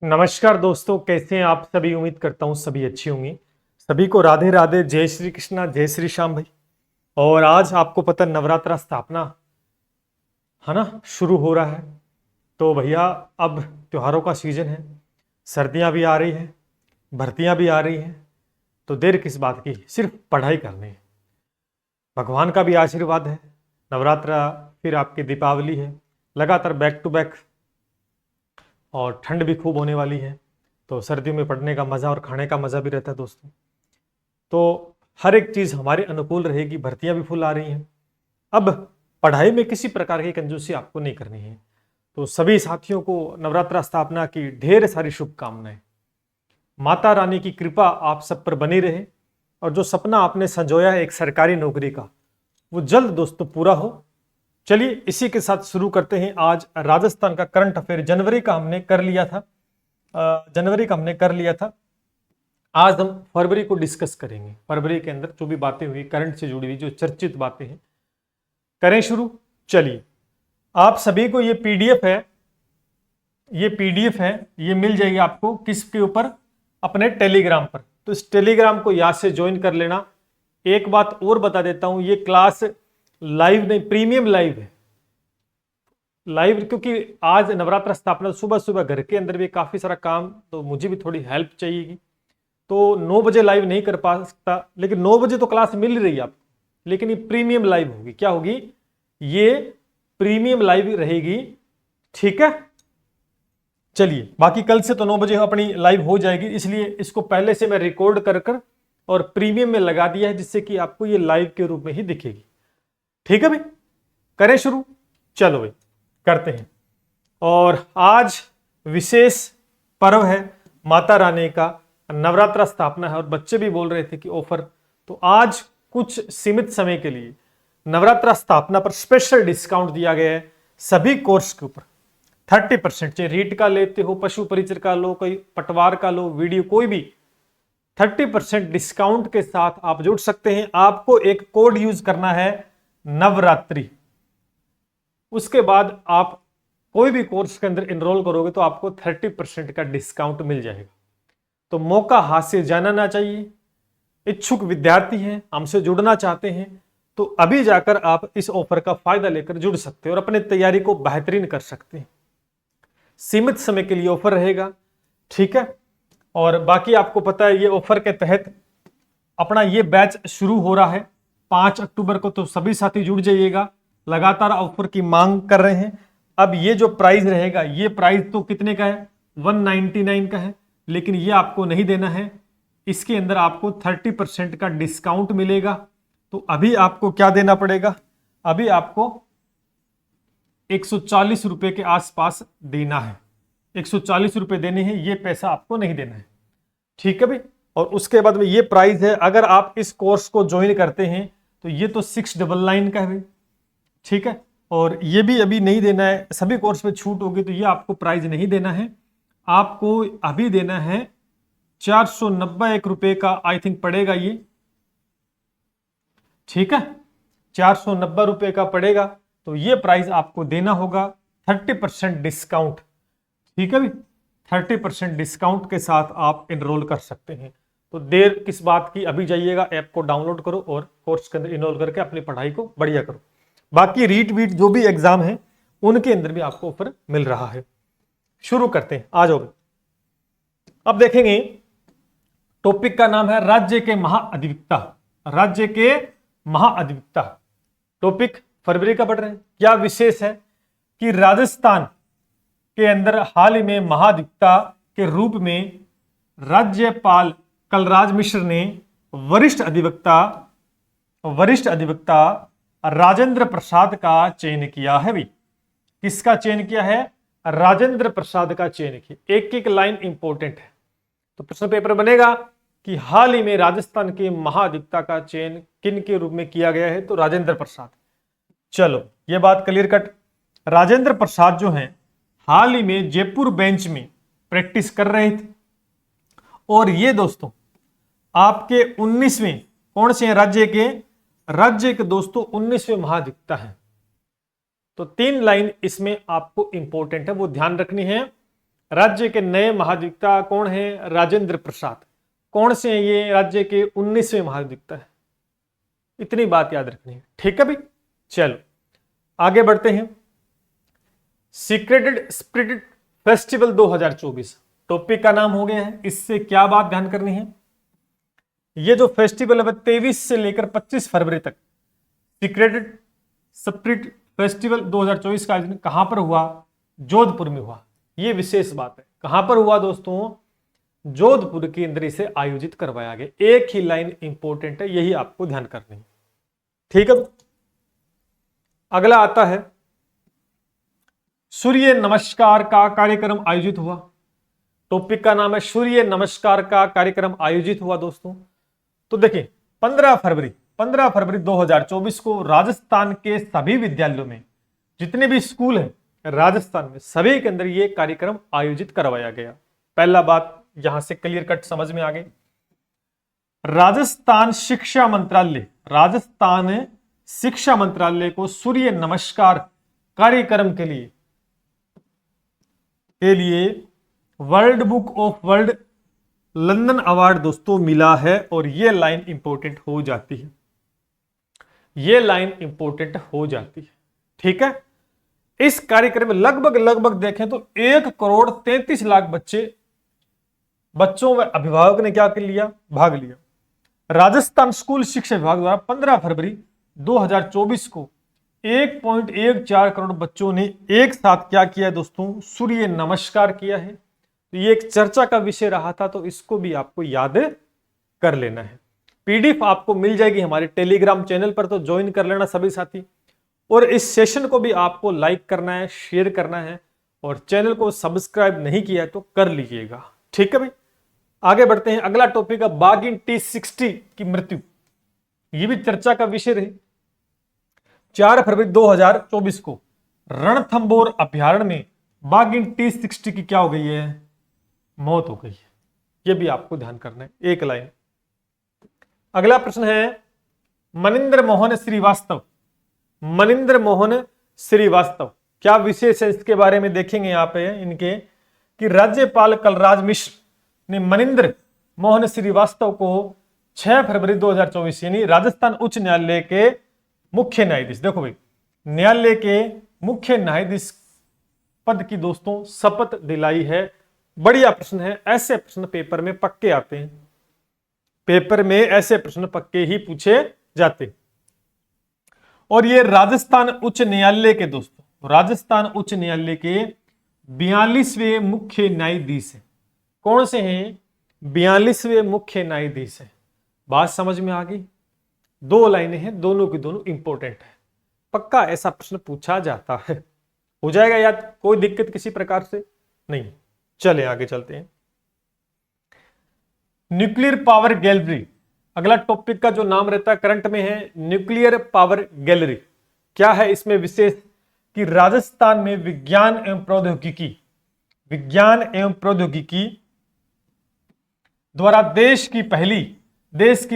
नमस्कार दोस्तों, कैसे हैं आप सभी। उम्मीद करता हूं सभी अच्छी होंगी। सभी को राधे राधे, जय श्री कृष्णा, जय श्री श्याम भाई। और आज आपको पता नवरात्रा स्थापना है ना, शुरू हो रहा है। तो भैया अब त्योहारों का सीजन है, सर्दियां भी आ रही हैं, भर्तियां भी आ रही हैं। तो देर किस बात की, सिर्फ पढ़ाई करनी है। भगवान का भी आशीर्वाद है। नवरात्रा, फिर आपकी दीपावली है, लगातार बैक टू बैक। और ठंड भी खूब होने वाली है, तो सर्दियों में पढ़ने का मज़ा और खाने का मज़ा भी रहता है दोस्तों। तो हर एक चीज़ हमारे अनुकूल रहेगी, भर्तियां भी फुल आ रही हैं। अब पढ़ाई में किसी प्रकार की कंजूसी आपको नहीं करनी है। तो सभी साथियों को नवरात्रा स्थापना की ढेर सारी शुभकामनाएं। माता रानी की कृपा आप सब पर बनी रहे, और जो सपना आपने संजोया है एक सरकारी नौकरी का, वो जल्द दोस्तों पूरा हो। चलिए इसी के साथ शुरू करते हैं। आज राजस्थान का करंट अफेयर जनवरी का हमने कर लिया था। आज हम फरवरी को डिस्कस करेंगे। फरवरी के अंदर जो भी बातें हुई करंट से जुड़ी हुई, जो चर्चित बातें हैं, करें शुरू। चलिए, आप सभी को ये पीडीएफ है, ये मिल जाएगी आपको किसके ऊपर, अपने टेलीग्राम पर। तो इस टेलीग्राम को यहाँ से ज्वाइन कर लेना। एक बात और बता देता हूं, ये क्लास लाइव नहीं, प्रीमियम लाइव है। लाइव क्योंकि आज नवरात्र स्थापना, सुबह सुबह घर के अंदर भी काफी सारा काम, तो मुझे भी थोड़ी हेल्प चाहिएगी। तो 9 बजे लाइव नहीं कर पा सकता, लेकिन 9 बजे तो क्लास मिल रही है आपको। लेकिन ये प्रीमियम लाइव होगी। क्या होगी? ये प्रीमियम लाइव रहेगी, ठीक है। चलिए, बाकी कल से तो 9 बजे अपनी लाइव हो जाएगी, इसलिए इसको पहले से मैं रिकॉर्ड कर और प्रीमियम में लगा दिया है, जिससे कि आपको ये लाइव के रूप में ही दिखेगी। ठीक है भाई, करें शुरू। चलो भाई, करते हैं। और आज विशेष पर्व है माता रानी का, नवरात्रा स्थापना है। और बच्चे भी बोल रहे थे कि ऑफर, तो आज कुछ सीमित समय के लिए नवरात्रा स्थापना पर स्पेशल डिस्काउंट दिया गया है सभी कोर्स के ऊपर 30%। चाहे रीट का लेते हो, पशु परिचर का लो, कोई पटवार का लो, वीडियो कोई भी, 30% डिस्काउंट के साथ आप जुड़ सकते हैं। आपको एक कोड यूज करना है, नवरात्रि। उसके बाद आप कोई भी कोर्स के अंदर एनरोल करोगे तो आपको 30% का डिस्काउंट मिल जाएगा। तो मौका हाथ से जाना ना चाहिए। इच्छुक विद्यार्थी हैं, हमसे जुड़ना चाहते हैं, तो अभी जाकर आप इस ऑफर का फायदा लेकर जुड़ सकते हैं और अपनी तैयारी को बेहतरीन कर सकते हैं। सीमित समय के लिए ऑफर रहेगा, ठीक है। और बाकी आपको पता है, ये ऑफर के तहत अपना ये बैच शुरू हो रहा है 5 अक्टूबर को। तो सभी साथी जुड़ जाइएगा, लगातार ऑफर की मांग कर रहे हैं। अब ये जो प्राइस रहेगा, ये प्राइस तो कितने का है? 199 का है, लेकिन ये आपको नहीं देना है। इसके अंदर आपको 30% का डिस्काउंट मिलेगा। तो अभी आपको क्या देना पड़ेगा? अभी आपको 140 रुपए के आसपास देना है। 140 रुपए देने हैं, ये पैसा आपको नहीं देना है, ठीक है भाई। और उसके बाद में ये प्राइस है, अगर आप इस कोर्स को ज्वाइन करते हैं तो ये तो 699 का है भाई, ठीक है। और ये भी अभी नहीं देना है, सभी कोर्स पे छूट होगी, तो ये आपको प्राइस नहीं देना है। आपको अभी देना है 490 रुपए का, आई थिंक पड़ेगा ये, ठीक है। 490 रुपए का पड़ेगा, तो ये प्राइस आपको देना होगा 30% डिस्काउंट, ठीक है भाई। 30% डिस्काउंट के साथ आप एनरोल कर सकते हैं। तो देर किस बात की, अभी जाइएगा, ऐप को डाउनलोड करो और कोर्स के अंदर इनरोल करके अपनी पढ़ाई को बढ़िया करो। बाकी रीट वीट जो भी एग्जाम है उनके अंदर भी आपको ऑफर मिल रहा है। शुरू करते हैं, आ जाओ। अब देखेंगे, टॉपिक का नाम है राज्य के महाअधिवक्ता। राज्य के महाअधिवक्ता टॉपिक फरवरी का पढ़ रहे हैं। क्या विशेष है कि राजस्थान के अंदर हाल ही में महाधिवक्ता के रूप में राज्यपाल कलराज मिश्र ने वरिष्ठ अधिवक्ता राजेंद्र प्रसाद का चयन किया है भी। किसका चयन किया है? राजेंद्र प्रसाद का चयन किया। एक एक लाइन इंपॉर्टेंट है, तो प्रश्न पेपर बनेगा कि हाल ही में राजस्थान के महाधिवक्ता का चयन किन के रूप में किया गया है, तो राजेंद्र प्रसाद। चलो, ये बात क्लियर कट। राजेंद्र प्रसाद जो हैं, हाल ही में जयपुर बेंच में प्रैक्टिस कर रहे थे, और ये दोस्तों आपके 19वें कौन से हैं? राज्य के दोस्तों 19वें महाधिवक्ता हैं। तो 3 लाइन इसमें आपको इंपॉर्टेंट है, वो ध्यान रखनी है। राज्य के नए महाधिवक्ता कौन है? राजेंद्र प्रसाद। कौन से हैं ये? राज्य के 19वें महाधिवक्ता है। इतनी बात याद रखनी है, ठीक है भाई। चलो आगे बढ़ते हैं। सीक्रेटेड स्पिरिट फेस्टिवल 2024 टॉपिक का नाम हो गया है। इससे क्या बात ध्यान करनी है? ये जो फेस्टिवल है 23 से लेकर 25 फरवरी तक सीक्रेटेड स्पिरिट फेस्टिवल 2024 का आयोजन कहां पर हुआ? जोधपुर में हुआ। ये विशेष बात है। कहां पर हुआ दोस्तों? जोधपुर के अंदर इसे आयोजित करवाया गया। एक ही लाइन इंपॉर्टेंट है, यही आपको ध्यान करनी है, ठीक है। अगला आता है सूर्य नमस्कार का कार्यक्रम आयोजित हुआ। टॉपिक का नाम है सूर्य नमस्कार का कार्यक्रम आयोजित हुआ दोस्तों। तो देखिए 15 फरवरी 2024 को राजस्थान के सभी विद्यालयों में, जितने भी स्कूल हैं राजस्थान में, सभी के अंदर ये कार्यक्रम आयोजित करवाया गया। पहला बात यहां से क्लियर कट समझ में आ गई। राजस्थान शिक्षा मंत्रालय को सूर्य नमस्कार कार्यक्रम के लिए world book of world London award दोस्तों मिला है। और ये लाइन इंपॉर्टेंट हो जाती है, ठीक है। इस कार्यक्रम में लगभग देखें तो 1,33,00,000 बच्चों व अभिभावक ने क्या कर लिया? भाग लिया। राजस्थान स्कूल शिक्षा विभाग द्वारा 15 फरवरी 2024 को 1.14 करोड़ बच्चों ने एक साथ क्या किया दोस्तों? सूर्य नमस्कार किया है। तो ये एक चर्चा का विषय रहा था, तो इसको भी आपको याद कर लेना है। पीडीएफ आपको मिल जाएगी हमारे टेलीग्राम चैनल पर, तो ज्वाइन कर लेना सभी साथी। और इस सेशन को भी आपको लाइक करना है, शेयर करना है, और चैनल को सब्सक्राइब नहीं किया है तो कर लीजिएगा, ठीक है भाई। आगे बढ़ते हैं। अगला टॉपिक है बाघिन T60 की मृत्यु। ये भी चर्चा का विषय रही। 4 फरवरी 2024 को रणथंभौर अभयारण्य में बाघिन T60 की क्या हो गई है? मौत हो गई है। यह भी आपको ध्यान करना है, एक लाइन। अगला प्रश्न है मनिंद्र मोहन श्रीवास्तव, क्या विशेष है इसके बारे में देखेंगे यहाँ पे इनके, कि राज्यपाल कलराज मिश्र ने मनिंद्र मोहन श्रीवास्तव को 6 फरवरी 2024 यानी राजस्थान उच्च न्यायालय के मुख्य न्यायाधीश, देखो भाई, न्यायालय के मुख्य न्यायाधीश पद की दोस्तों शपथ दिलाई है। बढ़िया प्रश्न है। ऐसे प्रश्न पेपर में पक्के आते हैं, पेपर में ऐसे प्रश्न पक्के ही पूछे जाते। और ये राजस्थान उच्च न्यायालय के दोस्तों, राजस्थान उच्च न्यायालय के 42वें मुख्य न्यायाधीश है। कौन से हैं? 42वें मुख्य न्यायाधीश है। बात समझ में आ गई? 2 लाइनें हैं, दोनों की दोनों इंपॉर्टेंट है। पक्का ऐसा प्रश्न पूछा जाता है, हो जाएगा याद, कोई दिक्कत किसी प्रकार से नहीं। चले आगे चलते हैं। न्यूक्लियर पावर गैलरी, अगला टॉपिक का जो नाम रहता है करंट में है न्यूक्लियर पावर गैलरी। क्या है इसमें विशेष? कि राजस्थान में विज्ञान एवं प्रौद्योगिकी द्वारा देश की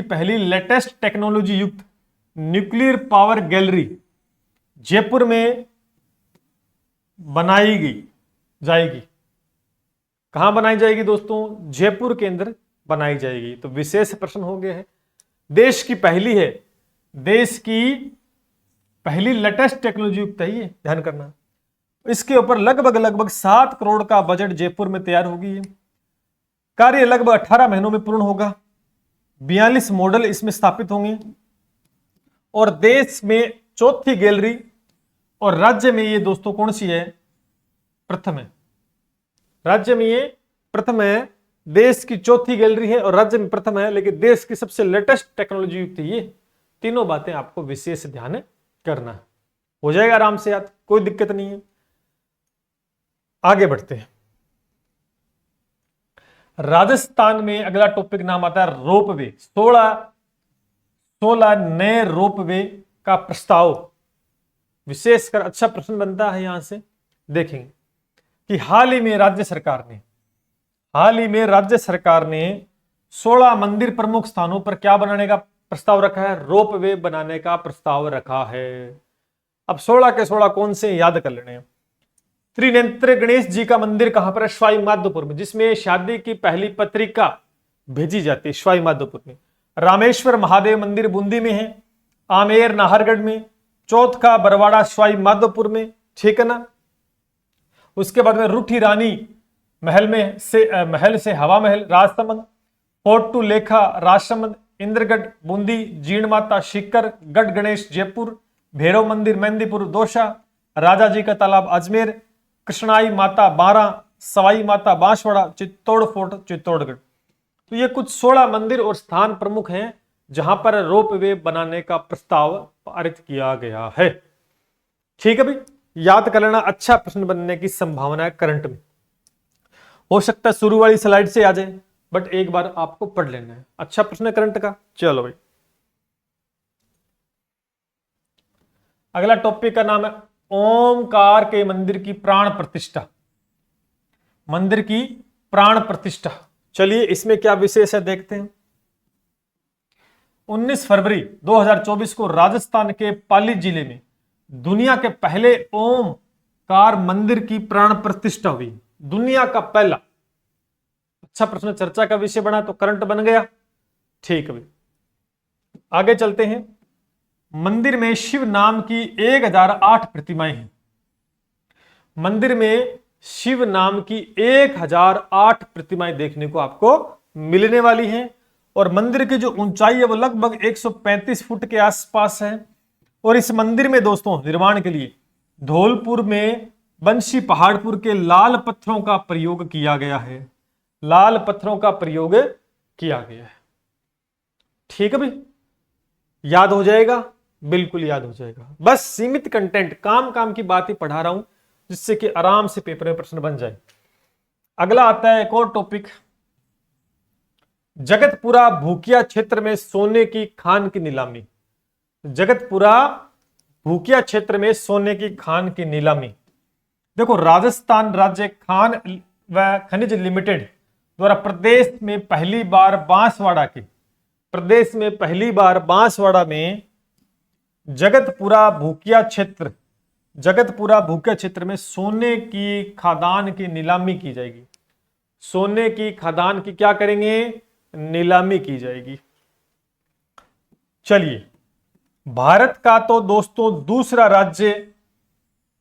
पहली लेटेस्ट टेक्नोलॉजी युक्त न्यूक्लियर पावर गैलरी जयपुर में बनाई जाएगी। कहां बनाई जाएगी दोस्तों? जयपुर के अंदर बनाई जाएगी। तो विशेष प्रश्न हो गया है। देश की पहली लेटेस्ट टेक्नोलॉजी युक्त है, ये ध्यान करना। इसके ऊपर लगभग 7 करोड़ का बजट जयपुर में तैयार होगी। है कार्य लगभग 18 महीनों में पूर्ण होगा। 42 मॉडल इसमें स्थापित होंगे और देश में चौथी गैलरी, और राज्य में ये दोस्तों कौन सी है? प्रथम है। राज्य में ये प्रथम है। देश की चौथी गैलरी है और राज्य में प्रथम है, लेकिन देश की सबसे लेटेस्ट टेक्नोलॉजी युक्त है। ये तीनों बातें आपको विशेष ध्यान करना है, हो जाएगा आराम से याद, कोई दिक्कत नहीं है। आगे बढ़ते हैं। राजस्थान में अगला टॉपिक नाम आता है रोपवे। 16 नए रोपवे का प्रस्ताव, विशेषकर अच्छा प्रश्न बनता है। यहां से देखेंगे कि हाल ही में राज्य सरकार ने 16 मंदिर प्रमुख स्थानों पर क्या बनाने का प्रस्ताव रखा है? रोपवे बनाने का प्रस्ताव रखा है। अब 16 के 16 कौन से याद कर लेने हैं। त्रिनेत्र गणेश जी का मंदिर कहां पर है? सवाई माधोपुर में, जिसमें शादी की पहली पत्रिका भेजी जाती है, सवाई माधोपुर में। रामेश्वर महादेव मंदिर बूंदी में है। आमेर नाहरगढ़ में। चौथ का बरवाड़ा सवाई माधोपुर में, ठीक है ना। उसके बाद में रूठी रानी महल से हवा महल राजसमंद। फोर्ट टू लेखा राजसमंद। इंद्रगढ़ बूंदी। जीण माता सीकर गढ़ गणेश जयपुर। भैरव मंदिर मेहंदीपुर दौसा। राजा जी का तालाब अजमेर। कृष्णाई माता बारा। सवाई माता बांसवाड़ा। चित्तौड़ फोर्ट चित्तौड़गढ़। तो ये कुछ 16 मंदिर और स्थान प्रमुख हैं जहां पर रोपवे बनाने का प्रस्ताव पारित किया गया है। ठीक है भाई, याद कर लेना, अच्छा प्रश्न बनने की संभावना है करंट में। हो सकता है शुरू वाली स्लाइड से आ जाए, बट एक बार आपको पढ़ लेना है। अच्छा प्रश्न है करंट का। चलो भाई, अगला टॉपिक का नाम है ओमकार के मंदिर की प्राण प्रतिष्ठा। मंदिर की प्राण प्रतिष्ठा, चलिए इसमें क्या विशेष है देखते हैं। 19 फरवरी 2024 को राजस्थान के पाली जिले में दुनिया के पहले ओमकार मंदिर की प्राण प्रतिष्ठा हुई। दुनिया का पहला। अच्छा प्रश्न, चर्चा का विषय बना तो करंट बन गया। ठीक है भाई, आगे चलते हैं। मंदिर में शिव नाम की 1008 प्रतिमाएं हैं। मंदिर में शिव नाम की 1008 प्रतिमाएं देखने को आपको मिलने वाली हैं। और मंदिर की जो ऊंचाई है वो लगभग 135 फुट के आसपास है। और इस मंदिर में दोस्तों निर्माण के लिए धौलपुर में बंशी पहाड़पुर के लाल पत्थरों का प्रयोग किया गया है। लाल पत्थरों का प्रयोग किया गया है। ठीक है भाई, याद हो जाएगा, बिल्कुल याद हो जाएगा। बस सीमित कंटेंट, काम की बात ही पढ़ा रहा हूं जिससे कि आराम से पेपर में प्रश्न बन जाए। अगला आता है एक और टॉपिक, जगतपुरा भूकिया क्षेत्र में सोने की खान की नीलामी। जगतपुरा भूकिया क्षेत्र में सोने की खान की नीलामी। देखो, राजस्थान राज्य खान व खनिज लिमिटेड द्वारा प्रदेश में पहली बार बांसवाड़ा में जगतपुरा भूकिया क्षेत्र में सोने की खदान की नीलामी की जाएगी। सोने की खदान की क्या करेंगे? नीलामी की जाएगी। चलिए, भारत का तो दोस्तों दूसरा राज्य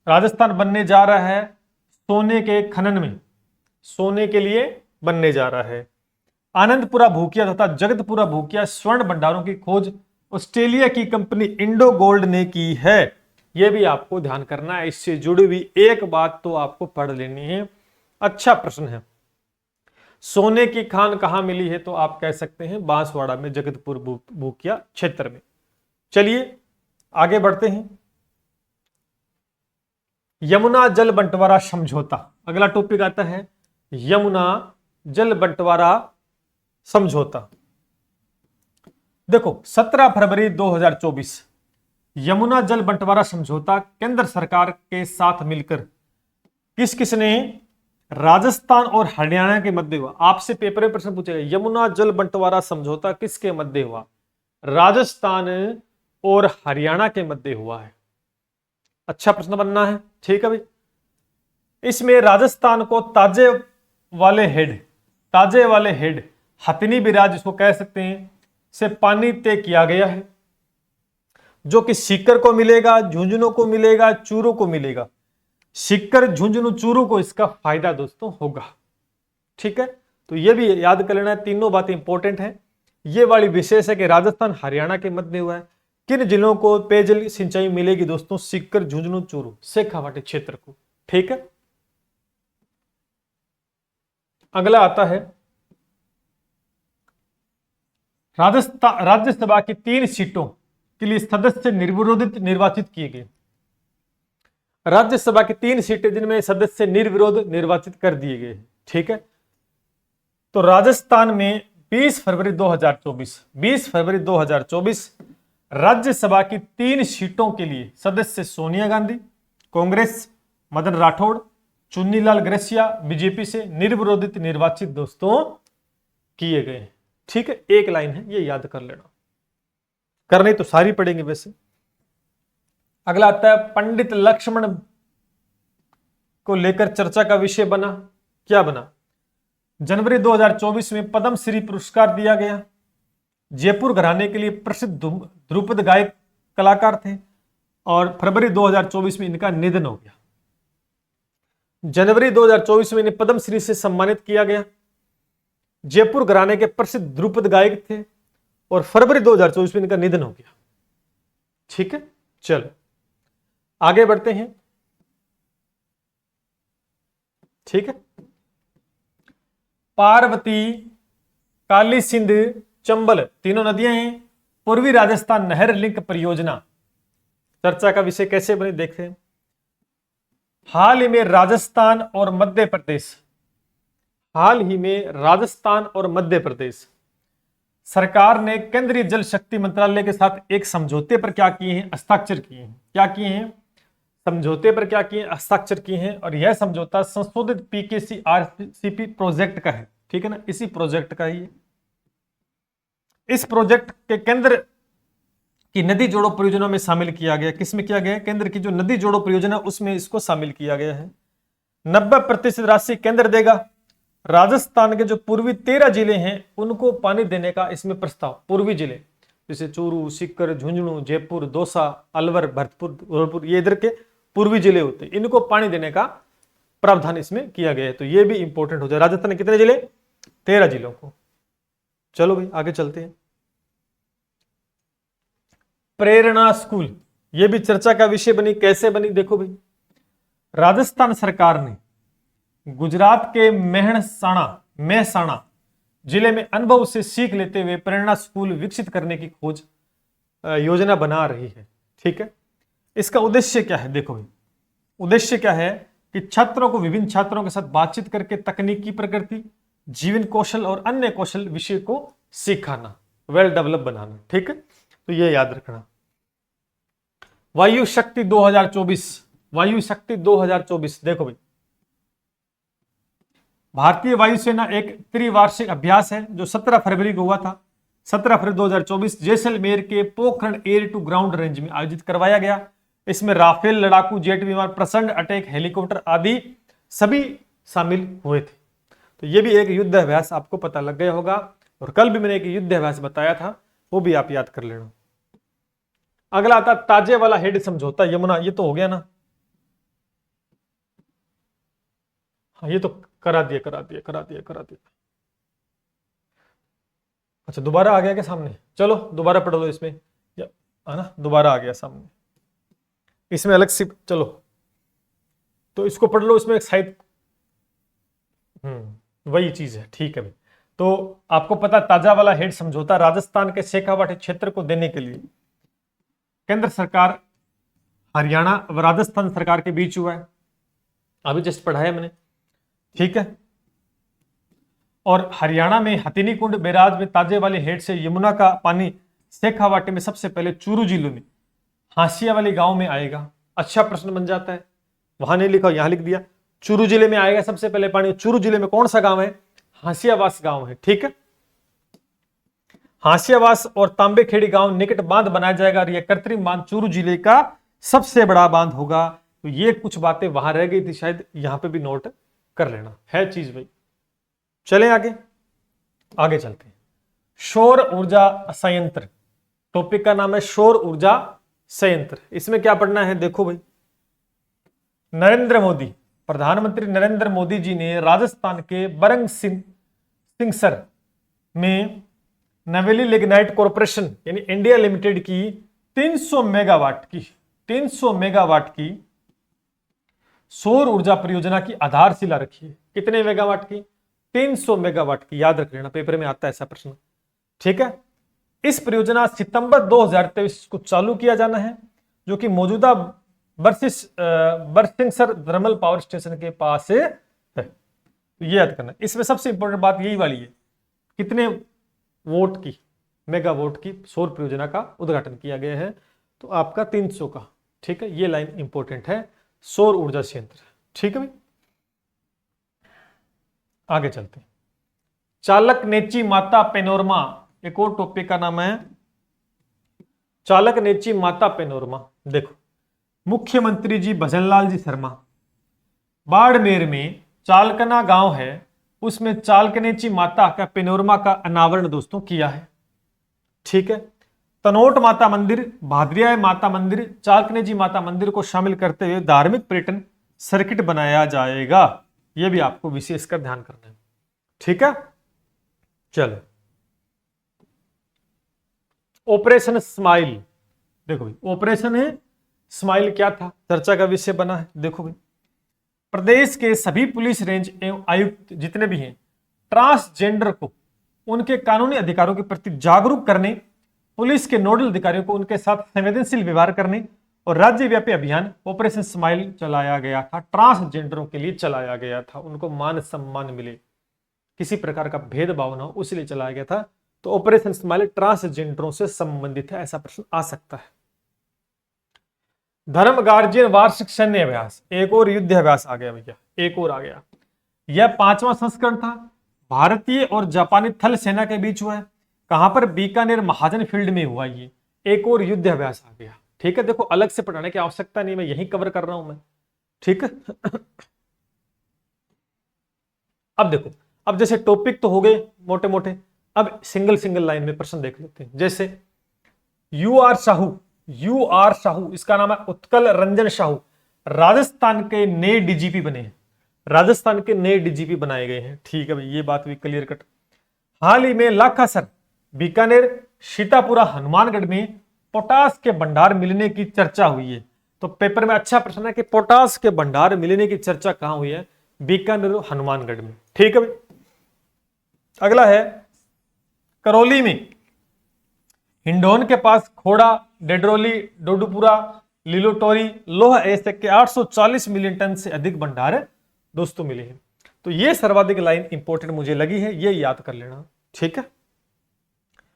राजस्थान बनने जा रहा है सोने के खनन में, सोने के लिए बनने जा रहा है। आनंदपुरा भूकिया तथा जगतपुरा भूकिया स्वर्ण भंडारों की खोज ऑस्ट्रेलिया की कंपनी इंडो गोल्ड ने की है। यह भी आपको ध्यान करना है। इससे जुड़ी हुई एक बात तो आपको पढ़ लेनी है। अच्छा प्रश्न है। सोने की खान कहां मिली है? तो आप कह सकते हैं बांसवाड़ा में, जगतपुर भूकिया क्षेत्र में। चलिए आगे बढ़ते हैं। यमुना जल बंटवारा समझौता, अगला टॉपिक आता है यमुना जल बंटवारा समझौता। देखो, 17 फरवरी 2024 यमुना जल बंटवारा समझौता केंद्र सरकार के साथ मिलकर किसने? राजस्थान और हरियाणा के मध्य हुआ। आपसे पेपर में प्रश्न पूछेगा, यमुना जल बंटवारा समझौता किसके मध्य हुआ? राजस्थान और हरियाणा के मध्य हुआ है। अच्छा प्रश्न बनना है। ठीक है भाई, इसमें राजस्थान को ताजे वाले हेड हथनी बिराज जिसको कह सकते हैं से पानी तय किया गया है, जो कि सीकर को मिलेगा, झुंझुनू को मिलेगा, चूरू को मिलेगा। सीकर, झुंझुनू, चूरू को इसका फायदा दोस्तों होगा। ठीक है, तो ये भी याद कर लेना है। तीनों बातें इंपॉर्टेंट हैं। ये वाली विशेष है कि राजस्थान हरियाणा के मध्य हुआ है। किन जिलों को पेयजल सिंचाई मिलेगी दोस्तों? सीकर, झुंझुनू, चूरू, शेखावाटी क्षेत्र को। ठीक है, अगला आता है राजस्थान राज्यसभा की 3 सीटों के लिए सदस्य निर्विरोधित निर्वाचित किए गए। राज्यसभा की 3 सीटें जिनमें सदस्य निर्विरोध निर्वाचित कर दिए गए। ठीक है, तो राजस्थान में 20 फरवरी 2024 राज्यसभा की 3 सीटों के लिए सदस्य सोनिया गांधी कांग्रेस, मदन राठौड़, चुन्नीलाल ग्रेसिया बीजेपी से निर्विरोधित निर्वाचित दोस्तों किए गए। ठीक है, एक लाइन है, ये याद कर लेना। करने तो सारी पढ़ेंगे वैसे। अगला आता है पंडित लक्ष्मण को लेकर चर्चा का विषय बना। क्या बना? जनवरी 2024 में पद्मश्री पुरस्कार दिया गया। जयपुर घराने के लिए प्रसिद्ध ध्रुपद गायक कलाकार थे और फरवरी 2024 में इनका निधन हो गया। जनवरी 2024 में इन्हें पद्मश्री से सम्मानित किया गया। जयपुर घराने के प्रसिद्ध ध्रुपद गायक थे और फरवरी 2024 में इनका निधन हो गया। ठीक है, चलो आगे बढ़ते हैं। ठीक है, पार्वती, काली सिंध, चंबल तीनों नदियां हैं। पूर्वी राजस्थान नहर लिंक परियोजना चर्चा का विषय कैसे बने देखें। हाल ही में राजस्थान और मध्य प्रदेश सरकार ने केंद्रीय जल शक्ति मंत्रालय के साथ एक समझौते पर क्या किए हैं? हस्ताक्षर किए हैं। क्या किए हैं? समझौते पर क्या किए? हस्ताक्षर किए हैं। और यह समझौता संशोधित पीकेसी आरसीपी प्रोजेक्ट का है। ठीक है ना, इसी प्रोजेक्ट का ही है। इस प्रोजेक्ट के केंद्र की नदी जोड़ो परियोजना में शामिल किया गया। किसमें किया गया? केंद्र की जो नदी जोड़ो परियोजना उसमें इसको शामिल किया गया है। 90% राशि केंद्र देगा। राजस्थान के जो पूर्वी 13 जिले हैं उनको पानी देने का इसमें प्रस्ताव। पूर्वी जिले जैसे चूरू, सीकर, झुंझुनू, जयपुर, दौसा, अलवर, भरतपुर, ये इधर के पूर्वी जिले होते हैं, इनको पानी देने का प्रावधान इसमें किया गया है। तो ये भी इंपॉर्टेंट हो जाए। राजस्थान के कितने जिले? 13 जिलों को। चलो भाई आगे चलते हैं। प्रेरणा स्कूल, ये भी चर्चा का विषय बनी। कैसे बनी? देखो भाई, राजस्थान सरकार ने गुजरात के मेहसाणा जिले में अनुभव से सीख लेते हुए प्रेरणा स्कूल विकसित करने की खोज योजना बना रही है। ठीक है, इसका उद्देश्य क्या है? देखो भाई, उद्देश्य क्या है कि छात्रों को विभिन्न छात्रों के साथ बातचीत करके तकनीकी प्रकृति, जीवन कौशल और अन्य कौशल विषय को सिखाना, वेल डेवलप बनाना। ठीक है, तो ये याद रखना। वायु शक्ति 2024 देखो भाई, भारतीय वायुसेना एक त्रिवार्षिक अभ्यास है जो 17 फरवरी को हुआ था। 17 फरवरी 2024 जैसलमेर के Pokhran air to ground range में आयोजित करवाया गया। इसमें राफेल लड़ाकू जेट विमान, प्रचंड अटैक हेलीकॉप्टर आदि सभी शामिल हुए थे। तो ये भी एक युद्ध अभ्यास आपको पता लग गया होगा। और कल भी मैंने एक युद्ध अभ्यास बताया था, वो भी आप याद कर लेना। अगला आता ताजे वाला हेड समझौता यमुना, ये तो हो गया ना। हाँ, ये तो करा दिया। अच्छा, दोबारा आ गया क्या सामने? चलो दोबारा पढ़ लो इसमें, है ना, दोबारा आ गया सामने। इसमें अलग से चलो तो इसको पढ़ लो। इसमें शायद वही चीज है। ठीक है भाई, तो आपको पता ताजा वाला हेड समझौता राजस्थान के शेखावाटी क्षेत्र को देने के लिए केंद्र सरकार, हरियाणा व राजस्थान सरकार के बीच हुआ है। अभी जस्ट पढ़ाया मैंने। ठीक है, और हरियाणा में हथिनी कुंड बैराज में ताजे वाले हेड से यमुना का पानी शेखावाटी में सबसे पहले चूरू जिले में हांसिया वाले गांव में आएगा। अच्छा प्रश्न बन जाता है, वहां नहीं लिखा, यहां लिख दिया। चूरू जिले में आएगा सबसे पहले पानी। चूरू जिले में कौन सा गांव है? हांसियावास गांव है। ठीक है, हांसियावास और तांबेखेड़ी गांव निकट बांध बनाया जाएगा और यह कृत्रिम बांध चूरू जिले का सबसे बड़ा बांध होगा। तो ये कुछ बातें वहां रह गई थी, शायद यहां पे भी नोट कर लेना है चीज भाई। चलें आगे चलते हैं। सौर ऊर्जा संयंत्र, टॉपिक का नाम है सौर ऊर्जा संयंत्र। इसमें क्या पढ़ना है? देखो भाई, प्रधानमंत्री नरेंद्र मोदी जी ने राजस्थान के बरंग सिंगसर में नवेली लिग्नाइट कॉर्पोरेशन यानी इंडिया लिमिटेड की 300 मेगावाट की सौर ऊर्जा परियोजना की आधारशिला रखी है। कितने मेगावाट की? 300 मेगावाट की। याद रख लेना, पेपर में आता है ऐसा प्रश्न। ठीक है, इस परियोजना सितंबर 2023 को चालू किया जाना है, जो कि मौजूदा बरसिंगसर थर्मल पावर स्टेशन के पास है। तो ये याद करना। इसमें सबसे इंपॉर्टेंट बात यही वाली है, कितने वोट की, मेगावाट की सौर परियोजना का उद्घाटन किया गया है। तो आपका 300 का। ठीक है, ये लाइन इंपॉर्टेंट है, सौर ऊर्जा संयंत्र। ठीक है भाई, आगे चलते हैं। चालक नेची माता पेनोरमा, एक और टॉपिक का नाम है चालक नेची माता पेनोरमा। देखो, मुख्यमंत्री जी भजनलाल जी शर्मा बाड़मेर में चालकना गांव है, उसमें चालकनेची माता का पेनोरमा का अनावरण दोस्तों किया है। ठीक है, तनोट माता मंदिर, भादरिया माता मंदिर, चालकनेची माता मंदिर को शामिल करते हुए धार्मिक पर्यटन सर्किट बनाया जाएगा। यह भी आपको विशेष कर ध्यान करना है। ठीक है, चलो ऑपरेशन स्माइल। देखो भाई, ऑपरेशन है स्माइल क्या था, चर्चा का विषय बना है। देखो भाई, प्रदेश के सभी पुलिस रेंज एवं आयुक्त जितने भी हैं, ट्रांसजेंडर को उनके कानूनी अधिकारों के प्रति जागरूक करने, पुलिस के नोडल अधिकारियों को उनके साथ संवेदनशील व्यवहार करने और राज्यव्यापी अभियान ऑपरेशन स्माइल चलाया गया था। ट्रांसजेंडरों के लिए चलाया गया था, उनको मान सम्मान मिले, किसी प्रकार का भेदभाव न हो, उसलिए चलाया गया था। तो ऑपरेशन स्माइल ट्रांसजेंडरों से संबंधित है, ऐसा प्रश्न आ सकता है। धर्म गार्जियन वार्षिक सैन्य अभ्यास, एक और युद्ध अभ्यास आ गया भैया, एक और आ गया। यह 5वां संस्करण था, भारतीय और जापानी थल सेना के बीच हुआ है। कहां पर? बीकानेर महाजन फील्ड में हुआ। ये एक और युद्ध अभ्यास आ गया। ठीक है, देखो अलग से पढ़ाने की आवश्यकता नहीं, मैं यही कवर कर रहा हूं मैं। ठीक है अब देखो, अब जैसे टॉपिक तो हो गए मोटे मोटे, अब सिंगल सिंगल लाइन में प्रश्न देख लेते हैं। जैसे यू आर साहू, इसका नाम है उत्कल रंजन साहू, राजस्थान के नए डीजीपी बने हैं, राजस्थान के नए डीजीपी बनाए गए हैं। ठीक है भाई, ये बात भी क्लियर कट। हाल ही में लाखासर, बीकानेर, सीतापुरा, हनुमानगढ़ में पोटास के भंडार मिलने की चर्चा हुई है। तो पेपर में अच्छा प्रश्न है कि पोटास के भंडार मिलने की चर्चा कहां हुई है? बीकानेर और हनुमानगढ़ में। ठीक है भाई, अगला है करौली में, हिंडौन के पास खोड़ा, डेडरोली, डोडुपुरा, लीलोटोरी, लोह ऐसे के 840 मिलियन टन से अधिक भंडार दोस्तों मिले हैं। तो ये सर्वाधिक लाइन इंपॉर्टेंट मुझे लगी है, ये याद कर लेना। ठीक है,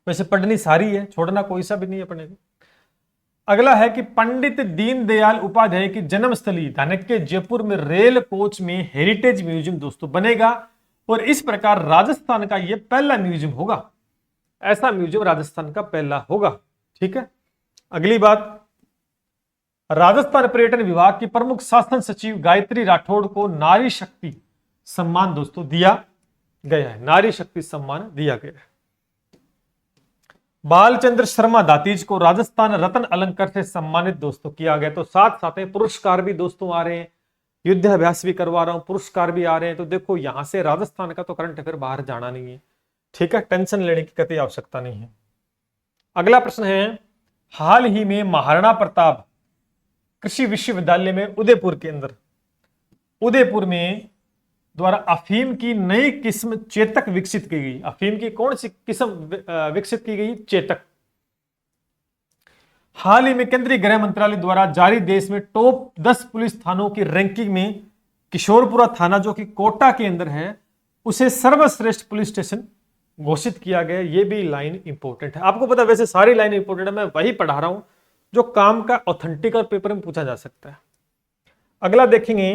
वैसे पढ़नी सारी है, छोड़ना कोई सा भी नहीं है पढ़ने को। अगला है कि पंडित दीनदयाल उपाध्याय की जन्मस्थली धानक्य जयपुर में रेल कोच में हेरिटेज म्यूजियम दोस्तों बनेगा, और इस प्रकार राजस्थान का यह पहला म्यूजियम होगा। ऐसा म्यूजियम राजस्थान का पहला होगा। ठीक है, अगली बात, राजस्थान पर्यटन विभाग की प्रमुख शासन सचिव गायत्री राठौड़ को नारी शक्ति सम्मान दोस्तों दिया गया है, नारी शक्ति सम्मान दिया गया है। बालचंद्र शर्मा दातीज को राजस्थान रत्न अलंकार से सम्मानित दोस्तों किया गया। तो साथ साथ में पुरस्कार भी दोस्तों आ रहे हैं, युद्ध अभ्यास भी करवा रहा हूं, पुरस्कार भी आ रहे हैं। तो देखो यहां से राजस्थान का तो करंट अफेयर बाहर जाना नहीं है। ठीक है, टेंशन लेने की कतई आवश्यकता नहीं है। अगला प्रश्न है, हाल ही में महाराणा प्रताप कृषि विश्वविद्यालय में उदयपुर के अंदर, उदयपुर में द्वारा अफीम की नई किस्म चेतक विकसित की गई। अफीम की कौन सी किस्म विकसित की गई? चेतक। हाल ही में केंद्रीय गृह मंत्रालय द्वारा जारी देश में टॉप 10 पुलिस थानों की रैंकिंग में किशोरपुरा थाना, जो कि कोटा के अंदर है, उसे सर्वश्रेष्ठ पुलिस स्टेशन घोषित किया गया। ये भी लाइन इंपॉर्टेंट है। आपको पता, वैसे सारी लाइन इंपॉर्टेंट है, मैं वही पढ़ा रहा हूं जो काम का ऑथेंटिक और पेपर में पूछा जा सकता है। अगला देखेंगे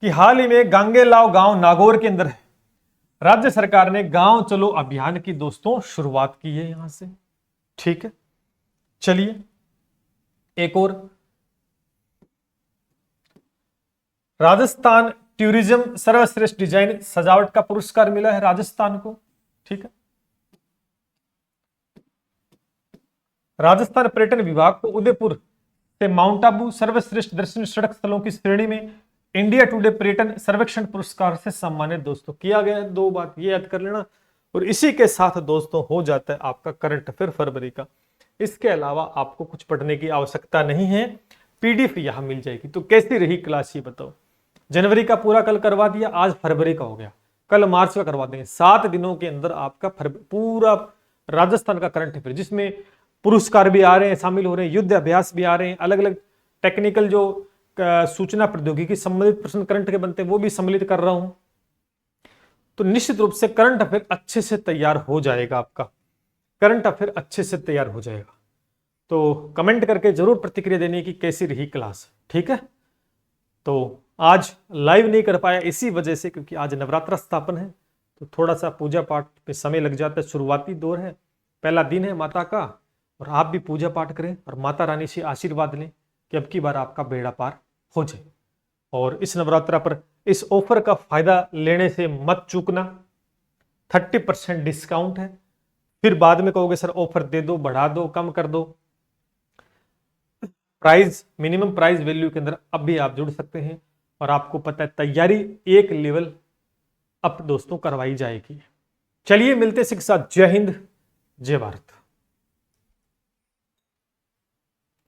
कि हाल ही में गांगेलाव गांव नागौर के अंदर है, राज्य सरकार ने गांव चलो अभियान की दोस्तों शुरुआत की है यहां से। ठीक है, चलिए एक और, राजस्थान टूरिज्म सर्वश्रेष्ठ डिजाइन सजावट का पुरस्कार मिला है राजस्थान को। ठीक है, राजस्थान पर्यटन विभाग को उदयपुर से माउंट आबू सर्वश्रेष्ठ दर्शनीय सड़क स्थलों की श्रेणी में इंडिया टुडे पर्यटन सर्वेक्षण पुरस्कार से सम्मानित दोस्तों किया गया है। 2 बात ये याद कर लेना, और इसी के साथ दोस्तों हो जाता है आपका करंट अफेयर फरवरी का। इसके अलावा आपको कुछ पढ़ने की आवश्यकता नहीं है, पीडीएफ यहां मिल जाएगी। तो कैसी रही क्लास ये बताओ? जनवरी का पूरा कल करवा दिया, आज फरवरी का हो गया, कल मार्च का करवा देंगे। 7 दिनों के अंदर आपका पूरा राजस्थान का करंट अफेयर, जिसमें पुरस्कार भी आ रहे हैं, शामिल हो रहे हैं, युद्ध अभ्यास भी आ रहे हैं, अलग अलग टेक्निकल जो सूचना प्रौद्योगिकी संबंधित प्रश्न करंट के बनते हैं वो भी सम्मिलित कर रहा हूं। तो निश्चित रूप से करंट अफेयर अच्छे से तैयार हो जाएगा, आपका करंट अफेयर अच्छे से तैयार हो जाएगा। तो कमेंट करके जरूर प्रतिक्रिया देने की कैसी रही क्लास। ठीक है, तो आज लाइव नहीं कर पाया इसी वजह से, क्योंकि आज नवरात्र स्थापन है, तो थोड़ा सा पूजा पाठ पे समय लग जाता है। शुरुआती दौर है, पहला दिन है माता का, और आप भी पूजा पाठ करें और माता रानी से आशीर्वाद लें कि अब की बार आपका बेड़ा पार हो जाए। और इस नवरात्रा पर इस ऑफर का फायदा लेने से मत चूकना। 30% डिस्काउंट है, फिर बाद में कहोगे सर ऑफर दे दो, बढ़ा दो, कम कर दो। प्राइस, मिनिमम प्राइस वैल्यू के अंदर अब भी आप जुड़ सकते हैं। और आपको पता है तैयारी एक लेवल अप दोस्तों करवाई जाएगी। चलिए मिलते हैं, साथ जय हिंद जय भारत।